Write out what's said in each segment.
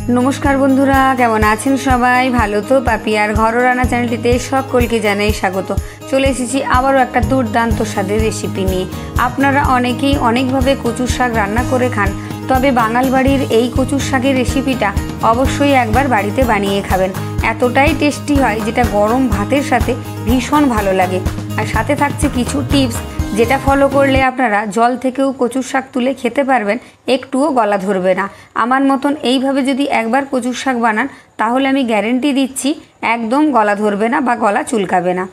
नमस्कार बंधुरा केमन आছেন सबाई भालो तो पापियार घर रान्ना चैनलটিতে সকলকে জানাই স্বাগত। চলে এসেছি আবারও একটা দুর্দান্ত স্বাদের রেসিপি নিয়ে। আপনারা অনেকেই অনেকভাবে কচুর শাক রান্না করে খান, তবে বাঙাল বাড়ির এই কচুর শাকের রেসিপিটা অবশ্যই একবার বাড়িতে বানিয়ে খাবেন। এতটাই টেস্টি হয় যেটা গরম ভাতের সাথে ভীষণ ভালো লাগে। আর সাথে থাকছে কিছু টিপস যেটা ফলো করলে আপনারা জল থেকেও কচুর শাক তুলে খেতে পারবেন, একটুও গলা ধরবে না। আমার মতন এইভাবে যদি একবার কচুর শাক বানান তাহলে আমি গ্যারেন্টি দিচ্ছি একদম গলা ধরবে না বা গলা চুলকাবে না।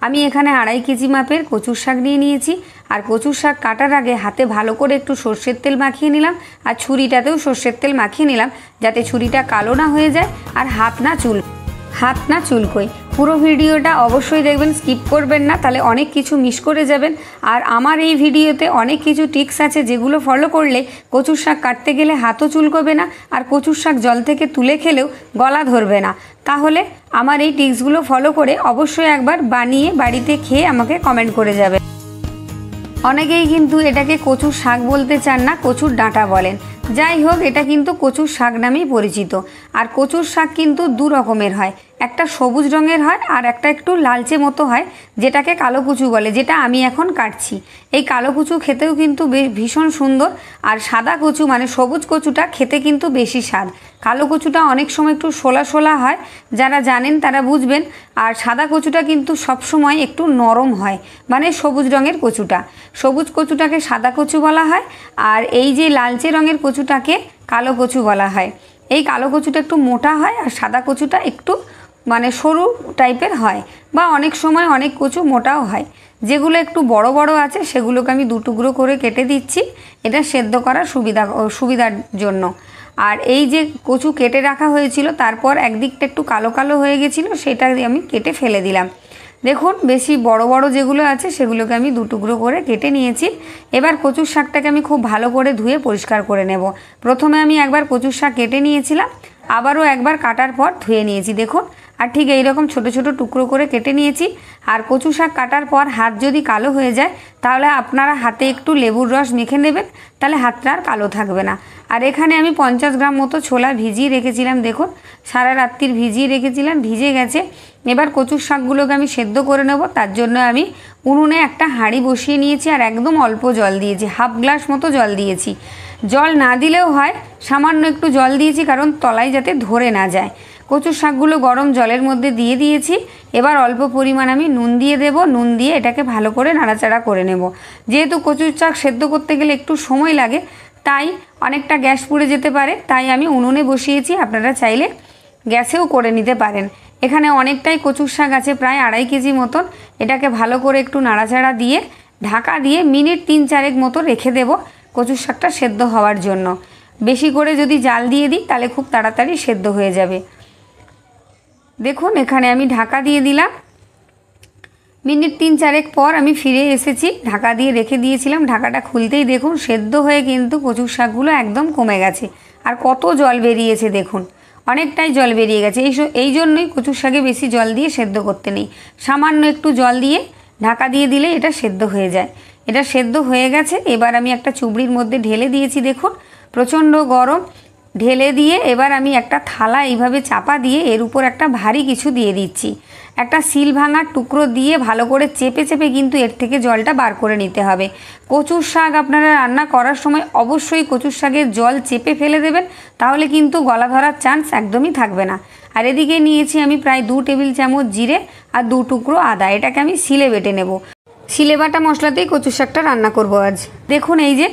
আমি এখানে 2.5 কেজি মাপের কচুর শাক নিয়ে নিয়েছি। আর কচুর শাক কাটার আগে হাতে ভালো করে একটু সর্ষের তেল মাখিয়ে নিলাম, আর ছুরিটাতেও সর্ষের তেল মাখিয়ে নিলাম যাতে ছুরিটা কালো না হয়ে যায় আর হাত না চুলকোয়। পুরো ভিডিওটা অবশ্যই দেখবেন, স্কিপ করবেন না, তাহলে অনেক কিছু মিস করে যাবেন। আর আমার এই ভিডিওতে অনেক কিছু টিপস আছে যেগুলো ফলো করলে কচুর শাক কাটতে গেলে হাতও চুলকোবে না, আর কচুর শাক জল থেকে তুলে খেলেও গলা ধরবে না। তাহলে আমার এই টিপসগুলো ফলো করে অবশ্যই একবার বানিয়ে বাড়িতে খেয়ে আমাকে কমেন্ট করে যাবেন। অনেকেই কিন্তু এটাকে কচুর শাক বলতে চান না, কচুর ডাঁটা বলেন। যাই হোক, এটা কিন্তু কচুর শাক নামেই পরিচিত। আর কচুর শাক কিন্তু দু রকমের হয়, একটা সবুজ রঙের হয় আর একটা একটু লালচে মতো হয়, যেটাকে কালো কুচু বলে, যেটা আমি এখন কাটছি। এই কালো কুচু খেতেও কিন্তু ভীষণ সুন্দর, আর সাদা কচু মানে সবুজ কচুটা খেতে কিন্তু বেশি স্বাদ। কালো কচুটা অনেক সময় একটু শোলা শোলা হয়, যারা জানেন তারা বুঝবেন। আর সাদা কচুটা কিন্তু সবসময় একটু নরম হয়, মানে সবুজ রঙের কচুটা। সবুজ কচুটাকে সাদা কচু বলা হয়, আর এই যে লালচে রঙের কচুটাকে কালো কচু বলা হয়। এই কালো কচুটা একটু মোটা হয় আর সাদা কচুটা একটু মানে সরু টাইপের হয়, বা অনেক সময় অনেক কচু মোটাও হয়। যেগুলো একটু বড় বড় আছে সেগুলোকে আমি 2 টুকরো করে কেটে দিচ্ছি, এটা সেদ্ধ করার সুবিধার জন্য। আর এই যে কচু কেটে রাখা হয়েছিল তারপর একদিকটা একটু কালো কালো হয়ে গেছিলো, সেটা আমি কেটে ফেলে দিলাম। দেখুন, বেশি বড় বড় যেগুলো আছে সেগুলোকে আমি 2 টুকরো করে কেটে নিয়েছি। এবার কচুর শাকটাকে আমি খুব ভালো করে ধুয়ে পরিষ্কার করে নেব। প্রথমে আমি একবার কচুর শাক কেটে নিয়েছিলাম, আবারও একবার কাটার পর ধুয়ে নিয়েছি। দেখুন, আর ঠিক এই রকম ছোট ছোট টুকরো করে কেটে নিয়েছি। আর কচু শাক কাটার পর হাত যদি কালো হয়ে যায় তাহলে আপনারা হাতে একটু লেবুর রস মেখে নেবেন, তাহলে হাতটা আর কালো থাকবে না। আর এখানে আমি 50 গ্রাম মতো ছোলা ভিজিয়ে রেখেছিলাম। দেখুন, সারা রাত্রির ভিজিয়ে রেখেছিলাম, ভিজে গেছে। এবার কচুর শাকগুলোকে আমি সেদ্ধ করে নেব। তার জন্য আমি উনুনে একটা হাঁড়ি বসিয়ে নিয়েছি আর একদম অল্প জল দিয়েছি, 1/2 গ্লাস মতো জল দিয়েছি। জল না দিলেও হয়, সামান্য একটু জল দিয়েছি কারণ তলায় যাতে ধরে না যায়। কচুর শাকগুলো গরম জলের মধ্যে দিয়ে দিয়েছি। এবার অল্প পরিমাণ আমি নুন দিয়ে দেব। নুন দিয়ে এটাকে ভালো করে নাড়াচাড়া করে নেব। যেহেতু কচুর শাক সেদ্ধ করতে গেলে একটু সময় লাগে, তাই অনেকটা গ্যাস পুড়ে যেতে পারে, তাই আমি উনুনে বসিয়েছি। আপনারা চাইলে গ্যাসেও করে নিতে পারেন। এখানে অনেকটাই কচুর শাক আছে, প্রায় 2.5 কেজি মতন। এটাকে ভালো করে একটু নাড়াচাড়া দিয়ে ঢাকা দিয়ে মিনিট 3-4 মতো রেখে দেব কচুর শাকটা সেদ্ধ হওয়ার জন্য। বেশি করে যদি জাল দিয়ে দিই তাহলে খুব তাড়াতাড়ি সেদ্ধ হয়ে যাবে। দেখুন, এখানে আমি ঢাকা দিয়ে দিলাম। মিনিট 3-4 পর আমি ফিরে এসেছি। ঢাকা দিয়ে রেখে দিয়েছিলাম, ঢাকাটা খুলতেই দেখুন সেদ্ধ হয়ে কিন্তু কচুর শাকগুলো একদম কমে গেছে। আর কত জল বেরিয়েছে দেখুন, অনেকটাই জল বেরিয়ে গেছে। এই জন্যই কচুর শাকে বেশি জল দিয়ে সেদ্ধ করতে নেই, সামান্য একটু জল দিয়ে ঢাকা দিয়ে দিলে এটা সেদ্ধ হয়ে যায়। এটা সেদ্ধ হয়ে গেছে। এবার আমি একটা চুবড়ির মধ্যে ঢেলে দিয়েছি। দেখুন, প্রচণ্ড গরম। ঢেলে দিয়ে এবার আমি একটা থালা এইভাবে চাপা দিয়ে এর উপর একটা ভারী কিছু দিয়ে দিচ্ছি। একটা সিল ভাঙার টুকরো দিয়ে ভালো করে চেপে চেপে কিন্তু এর থেকে জলটা বার করে নিতে হবে। কচুর শাক আপনারা রান্না করার সময় অবশ্যই কচুর শাকের জল চেপে ফেলে দেবেন, তাহলে কিন্তু গলা ধরার চান্স একদমই থাকবে না। আর এদিকে নিয়েছি আমি প্রায় 2 টেবিল চামচ জিরে আর 2 টুকরো আদা। এটাকে আমি শিলে বেটে নেব। শিলে বাটা মশলাতেই কচুর শাকটা রান্না করব আজ। দেখুন, এই যে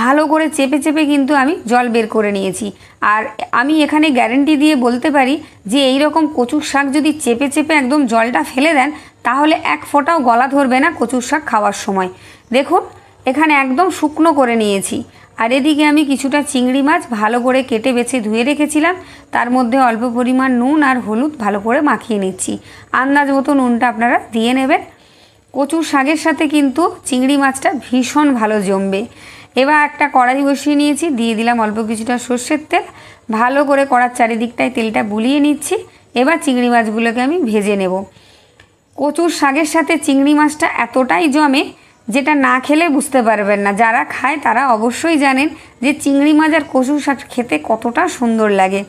ভালো করে চেপে চেপে কিন্তু আমি জল বের করে নিয়েছি। আর আমি এখানে গ্যারেন্টি দিয়ে বলতে পারি যে এই রকম কচুর শাক যদি চেপে চেপে একদম জলটা ফেলে দেন তাহলে এক ফোঁটাও গলা ধরবে না কচুর শাক খাওয়ার সময়। দেখুন, এখানে একদম শুকনো করে নিয়েছি। আর এদিকে আমি কিছুটা চিংড়ি মাছ ভালো করে কেটে বেছে ধুয়ে রেখেছিলাম, তার মধ্যে অল্প পরিমাণ নুন আর হলুদ ভালো করে মাখিয়ে নিচ্ছি। আন্দাজ মতো নুনটা আপনারা দিয়ে নেবেন। কচুর শাকের সাথে কিন্তু চিংড়ি মাছটা ভীষণ ভালো জমবে। এবার একটা কড়াই বসিয়ে নিয়েছি, দিয়ে দিলাম অল্প কিছুটা সর্ষের তেল। ভালো করে কড়ার চারিদিকটায় তেলটা বুলিয়ে নিচ্ছি। এবার চিংড়ি মাছগুলোকে আমি ভেজে নেব। কচুর শাকের সাথে চিংড়ি মাছটা এতটাই জমে যেটা না খেলে বুঝতে পারবেন না। যারা খায় তারা অবশ্যই জানেন যে চিংড়ি মাছ আর কচুর শাক খেতে কতটা সুন্দর লাগে।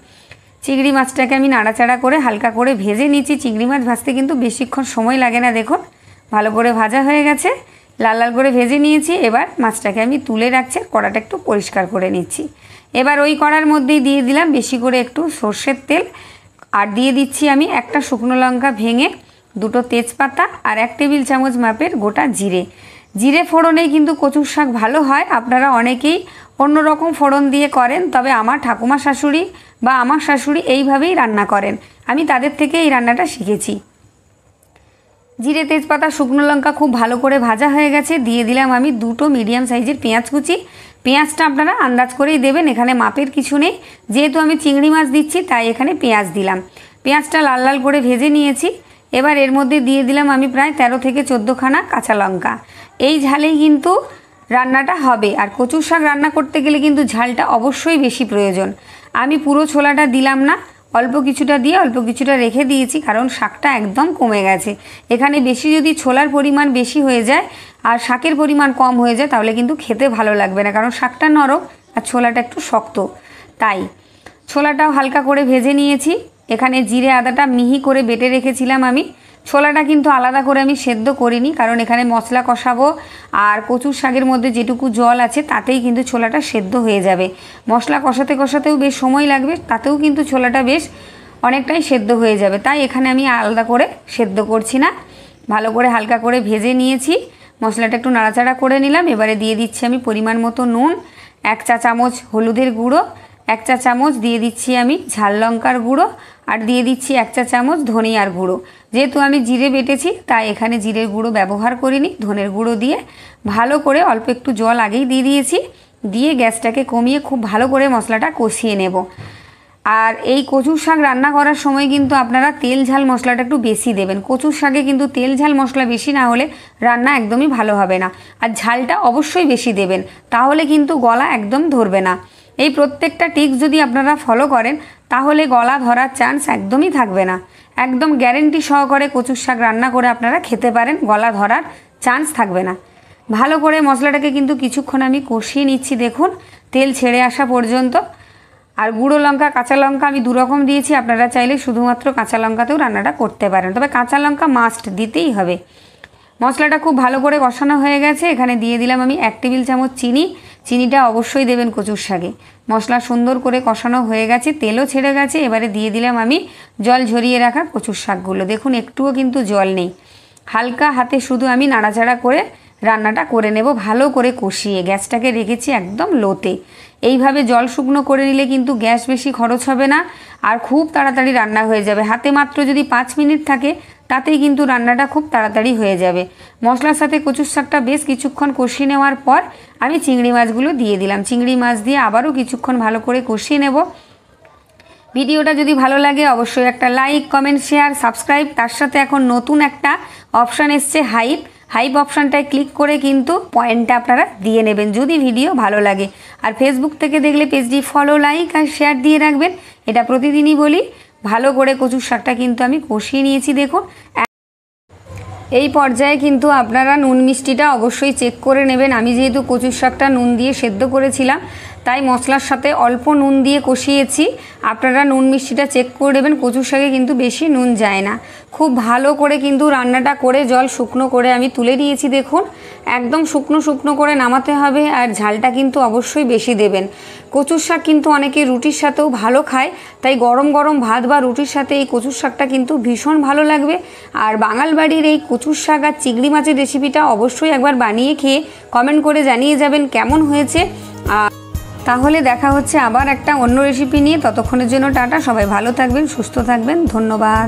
চিংড়ি মাছটাকে আমি নাড়াচাড়া করে হালকা করে ভেজে নিচ্ছি। চিংড়ি মাছ ভাজতে কিন্তু বেশিক্ষণ সময় লাগে না। দেখুন ভালো করে ভাজা হয়ে গেছে, লাল লাল করে ভেজে নিয়েছি। এবার মাছটাকে আমি তুলে রাখছি, কড়াটা একটু পরিষ্কার করে নিচ্ছি। এবার ওই কড়ার মধ্যেই দিয়ে দিলাম বেশি করে একটু সর্ষের তেল, আর দিয়ে দিচ্ছি আমি একটা শুকনো লঙ্কা ভেঙে, দুটো তেজপাতা আর 1 টেবিল চামচ মাপের গোটা জিরে। জিরে ফোড়নেই কিন্তু কচুর শাক ভালো হয়। আপনারা অনেকেই অন্যরকম ফোড়ন দিয়ে করেন, তবে আমার ঠাকুমা শাশুড়ি বা আমার শাশুড়ি এইভাবেই রান্না করেন, আমি তাদের থেকে এই রান্নাটা শিখেছি। জিরে তেজপাতা শুকনো লঙ্কা খুব ভালো করে ভাজা হয়ে গেছে। দিয়ে দিলাম আমি দুটো মিডিয়াম সাইজের পেঁয়াজ কুচি। পেঁয়াজটা আপনারা আন্দাজ করেই দেবেন, এখানে মাপের কিছু নেই। যেহেতু আমি চিংড়ি মাছ দিচ্ছি তাই এখানে পেঁয়াজ দিলাম। পেঁয়াজটা লাল লাল করে ভেজে নিয়েছি। এবার এর মধ্যে দিয়ে দিলাম আমি প্রায় 13 থেকে 14 খানা কাঁচা লঙ্কা। এই ঝালেই কিন্তু রান্নাটা হবে, আর কচুর শাক রান্না করতে গেলে কিন্তু ঝালটা অবশ্যই বেশি প্রয়োজন। আমি পুরো ছোলাটা দিলাম না, অল্প কিছুটা দিয়ে অল্প কিছুটা রেখে দিয়েছি, কারণ শাকটা একদম কমে গেছে। এখানে বেশি যদি ছোলার পরিমাণ বেশি হয়ে যায় আর শাকের পরিমাণ কম হয়ে যায় তাহলে কিন্তু খেতে ভালো লাগবে না, কারণ শাকটা নরম আর ছোলাটা একটু শক্ত। তাই ছোলাটাও হালকা করে ভেজে নিয়েছি। এখানে জিরে আদাটা মিহি করে বেটে রেখেছিলাম আমি। ছোলাটা কিন্তু আলাদা করে আমি সেদ্ধ করিনি, কারণ এখানে মশলা কষাবো আর কচুর শাকের মধ্যে যেটুকু জল আছে তাতেই কিন্তু ছোলাটা সেদ্ধ হয়ে যাবে। মশলা কষাতে কষাতেও বেশ সময় লাগবে, তাতেও কিন্তু ছোলাটা বেশ অনেকটাই সেদ্ধ হয়ে যাবে। তাই এখানে আমি আলাদা করে সেদ্ধ করছি না, ভালো করে হালকা করে ভেজে নিয়েছি। মশলাটা একটু নাড়াচাড়া করে নিলাম। এবারে দিয়ে দিচ্ছি আমি পরিমাণ মতো নুন, 1 চা চামচ হলুদের গুঁড়ো, 1 চা চামচ দিয়ে দিচ্ছি আমি ঝাল লঙ্কার গুঁড়ো, আর দিয়ে দিচ্ছি 1 চা চামচ ধনিয়ার গুঁড়ো। যেহেতু আমি জিরে বেটেছি তাই এখানে জিরের গুঁড়ো ব্যবহার করিনি, ধনের গুঁড়ো দিয়ে ভালো করে অল্প একটু জল আগেই দিয়ে দিয়েছি। দিয়ে গ্যাসটাকে কমিয়ে খুব ভালো করে মশলাটা কষিয়ে নেব। আর এই কচুর শাক রান্না করার সময় কিন্তু আপনারা তেল ঝাল মশলাটা একটু বেশি দেবেন। কচুর শাকে কিন্তু তেল ঝাল মশলা বেশি না হলে রান্না একদমই ভালো হবে না। আর ঝালটা অবশ্যই বেশি দেবেন, তাহলে কিন্তু গলা একদম ধরবে না। এই প্রত্যেকটা টিপস যদি আপনারা ফলো করেন তাহলে গলা ধরার চান্স একদমই থাকবে না। একদম গ্যারেন্টি সহকারে কচুর শাক রান্না করে আপনারা খেতে পারেন, গলা ধরার চান্স থাকবে না। ভালো করে মশলাটাকে কিন্তু কিছুক্ষণ আমি কষিয়ে নিচ্ছি, দেখুন তেল ছেড়ে আসা পর্যন্ত। আর গুঁড়ো লঙ্কা কাঁচা লঙ্কা আমি 2 রকম দিয়েছি, আপনারা চাইলে শুধুমাত্র কাঁচা লঙ্কাতেও রান্নাটা করতে পারেন, তবে কাঁচা লঙ্কা মাস্ট দিতেই হবে। মশলাটা খুব ভালো করে কষানো হয়ে গেছে। এখানে দিয়ে দিলাম আমি 1 টেবিল চামচ চিনি। চিনিটা অবশ্যই দেবেন কচুর শাকে। মশলা সুন্দর করে কষানো হয়ে গেছে, তেলও ছেড়ে গেছে। এবারে দিয়ে দিলাম আমি জল ঝরিয়ে রাখা কচুর শাকগুলো। দেখুন একটুও কিন্তু জল নেই, হালকা হাতে শুধু আমি নাড়াচাড়া করে রান্নাটা করে নেব, ভালো করে কষিয়ে। গ্যাসটাকে রেখেছি একদম লোতে। এইভাবে জল শুকনো করে নিলে কিন্তু গ্যাস বেশি খরচ হবে না আর খুব তাড়াতাড়ি রান্না হয়ে যাবে। হাতে মাত্র যদি 5 মিনিট থাকে তাতেই কিন্তু রান্নাটা খুব তাড়াতাড়ি হয়ে যাবে। মশলার সাথে কচুর শাকটা বেশ কিছুক্ষণ কষিয়ে নেওয়ার পর আমি চিংড়ি মাছগুলো দিয়ে দিলাম। চিংড়ি মাছ দিয়ে আবারও কিছুক্ষণ ভালো করে কষিয়ে নেব। ভিডিওটা যদি ভালো লাগে অবশ্যই একটা লাইক, কমেন্ট, শেয়ার, সাবস্ক্রাইব। তার সাথে এখন নতুন একটা অপশান এসছে হাইপ অপশানটায় ক্লিক করে কিন্তু পয়েন্টটা আপনারা দিয়ে নেবেন যদি ভিডিও ভালো লাগে। আর ফেসবুক থেকে দেখলে পেজটি ফলো, লাইক আর শেয়ার দিয়ে রাখবেন, এটা প্রতিদিনই বলি। ভালো করে কচুর শাকটা কিন্তু আমি কষিয়ে নিয়েছি। দেখুন এই পর্যায়ে কিন্তু আপনারা নুন মিষ্টিটা অবশ্যই চেক করে নেবেন। আমি যেহেতু কচুর শাকটা নুন দিয়ে সেদ্ধ করেছিলাম তাই মশলার সাথে অল্প নুন দিয়ে কষিয়েছি। আপনারা নুন মিষ্টিটা চেক করে নেবেন, কচুর শাকে কিন্তু বেশি নুন যায় না। খুব ভালো করে কিন্তু রান্নাটা করে জল শুকনো করে আমি তুলে দিয়েছি। দেখুন একদম শুকনো শুকনো করে নামাতে হবে, আর ঝালটা কিন্তু অবশ্যই বেশি দেবেন। কচুর শাক কিন্তু অনেকে রুটির সাথেও ভালো খায়, তাই গরম গরম ভাত বা রুটির সাথে এই কচুর শাকটা কিন্তু ভীষণ ভালো লাগবে। আর বাঙাল বাড়ির এই কচুর শাক আর চিংড়ি মাছের রেসিপিটা অবশ্যই একবার বানিয়ে খেয়ে কমেন্ট করে জানিয়ে যাবেন কেমন হয়েছে। তাহলে দেখা হচ্ছে আবার একটা অন্য রেসিপি নিয়ে। ততক্ষণের জন্য টাটা, সবাই ভালো থাকবেন, সুস্থ থাকবেন, ধন্যবাদ।